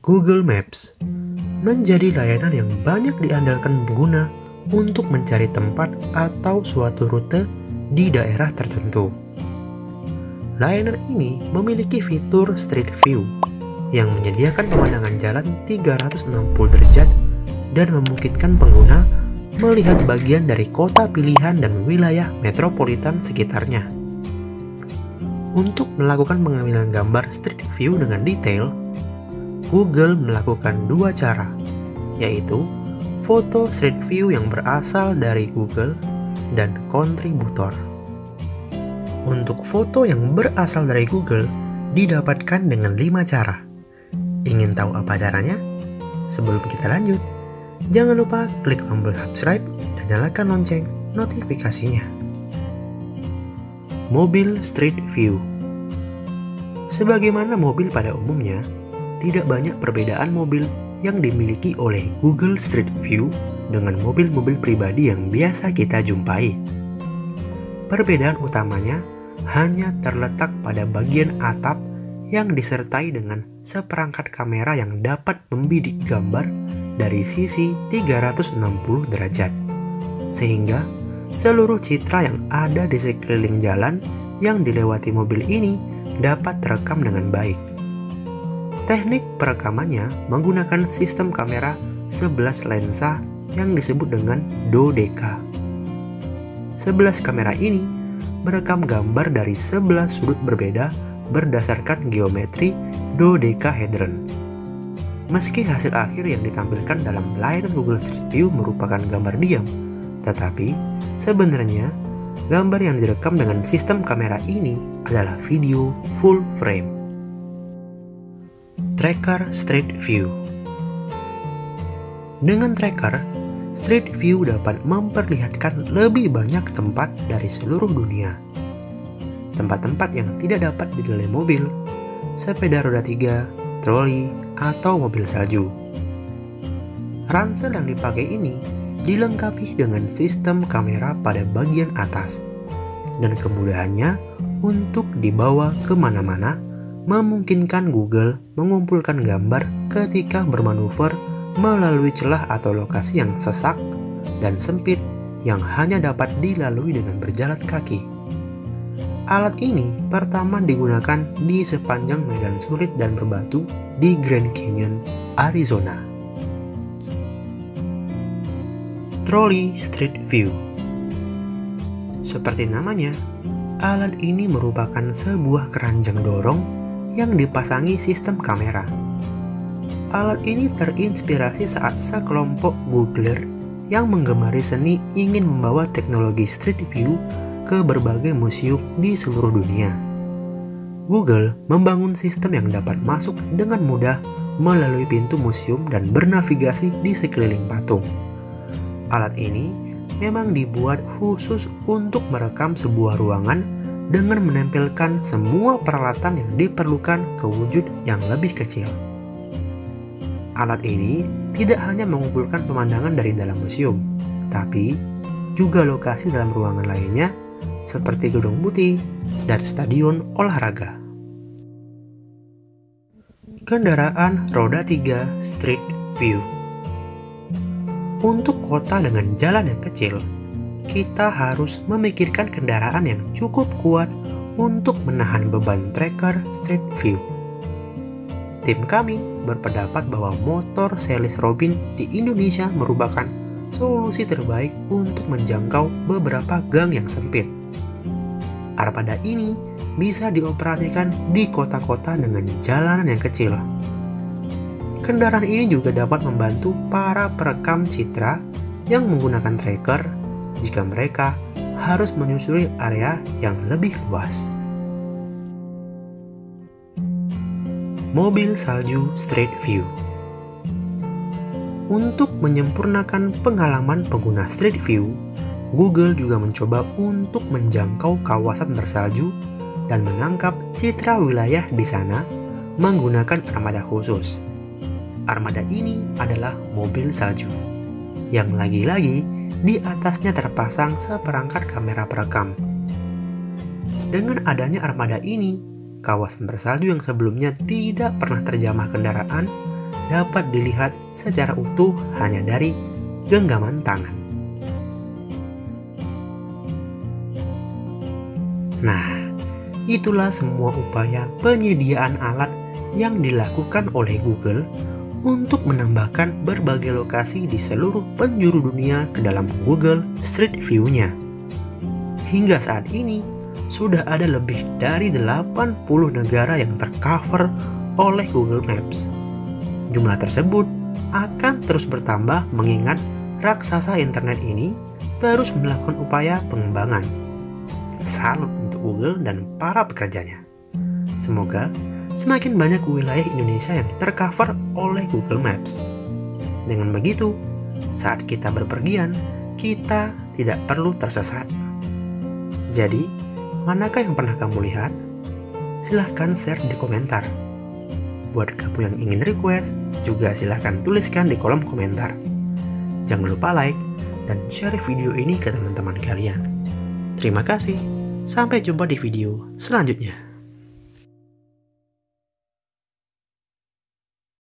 Google Maps menjadi layanan yang banyak diandalkan pengguna untuk mencari tempat atau suatu rute di daerah tertentu. Layanan ini memiliki fitur Street View yang menyediakan pemandangan jalan 360 derajat dan memungkinkan pengguna melihat bagian dari kota pilihan dan wilayah metropolitan sekitarnya. Untuk melakukan pengambilan gambar Street View dengan detail, Google melakukan dua cara, yaitu foto Street View yang berasal dari Google dan kontributor. Untuk foto yang berasal dari Google didapatkan dengan 5 cara. Ingin tahu apa caranya? Sebelum kita lanjut, jangan lupa klik tombol subscribe dan nyalakan lonceng notifikasinya. Mobil Street View. Sebagaimana mobil pada umumnya, tidak banyak perbedaan mobil yang dimiliki oleh Google Street View dengan mobil-mobil pribadi yang biasa kita jumpai. Perbedaan utamanya hanya terletak pada bagian atap yang disertai dengan seperangkat kamera yang dapat membidik gambar dari sisi 360 derajat, sehingga seluruh citra yang ada di sekeliling jalan yang dilewati mobil ini dapat terekam dengan baik. Teknik perekamannya menggunakan sistem kamera 11 lensa yang disebut dengan dodeka. 11 kamera ini merekam gambar dari 11 sudut berbeda berdasarkan geometri dodekahedron. Meski hasil akhir yang ditampilkan dalam layanan Google Street View merupakan gambar diam, tetapi sebenarnya gambar yang direkam dengan sistem kamera ini adalah video full frame. Tracker Street View. Dengan tracker, Street View dapat memperlihatkan lebih banyak tempat dari seluruh dunia. Tempat-tempat yang tidak dapat dinilai mobil, sepeda roda 3, troli, atau mobil salju. Ransel yang dipakai ini dilengkapi dengan sistem kamera pada bagian atas, dan kemudahannya untuk dibawa kemana-mana memungkinkan Google mengumpulkan gambar ketika bermanuver melalui celah atau lokasi yang sesak dan sempit yang hanya dapat dilalui dengan berjalan kaki. Alat ini pertama digunakan di sepanjang medan sulit dan berbatu di Grand Canyon, Arizona. Trolley Street View. Seperti namanya, alat ini merupakan sebuah keranjang dorong yang dipasangi sistem kamera. Alat ini terinspirasi saat sekelompok Googler yang menggemari seni ingin membawa teknologi Street View ke berbagai museum di seluruh dunia. Google membangun sistem yang dapat masuk dengan mudah melalui pintu museum dan bernavigasi di sekeliling patung. Alat ini memang dibuat khusus untuk merekam sebuah ruangan dengan menempelkan semua peralatan yang diperlukan ke wujud yang lebih kecil. Alat ini tidak hanya mengumpulkan pemandangan dari dalam museum, tapi juga lokasi dalam ruangan lainnya seperti gedung putih dan stadion olahraga. Kendaraan roda 3 Street View. Untuk kota dengan jalan yang kecil, kita harus memikirkan kendaraan yang cukup kuat untuk menahan beban tracker Street View. Tim kami berpendapat bahwa motor series Robin di Indonesia merupakan solusi terbaik untuk menjangkau beberapa gang yang sempit. Armada ini bisa dioperasikan di kota-kota dengan jalanan yang kecil. Kendaraan ini juga dapat membantu para perekam citra yang menggunakan tracker jika mereka harus menyusuri area yang lebih luas. Mobil salju Street View. Untuk menyempurnakan pengalaman pengguna Street View, Google juga mencoba untuk menjangkau kawasan bersalju dan menangkap citra wilayah di sana menggunakan armada khusus. Armada ini adalah mobil salju, yang lagi-lagi di atasnya terpasang seperangkat kamera perekam. Dengan adanya armada ini, kawasan bersalju yang sebelumnya tidak pernah terjamah kendaraan dapat dilihat secara utuh hanya dari genggaman tangan. Nah, itulah semua upaya penyediaan alat yang dilakukan oleh Google untuk menambahkan berbagai lokasi di seluruh penjuru dunia ke dalam Google Street View-nya. Hingga saat ini, sudah ada lebih dari 80 negara yang tercover oleh Google Maps. Jumlah tersebut akan terus bertambah mengingat raksasa internet ini terus melakukan upaya pengembangan. Salut untuk Google dan para pekerjanya. Semoga semakin banyak wilayah Indonesia yang tercover oleh Google Maps. Dengan begitu, saat kita berpergian, kita tidak perlu tersesat. Jadi, manakah yang pernah kamu lihat? Silahkan share di komentar. Buat kamu yang ingin request, juga silahkan tuliskan di kolom komentar. Jangan lupa like dan share video ini ke teman-teman kalian. Terima kasih, sampai jumpa di video selanjutnya.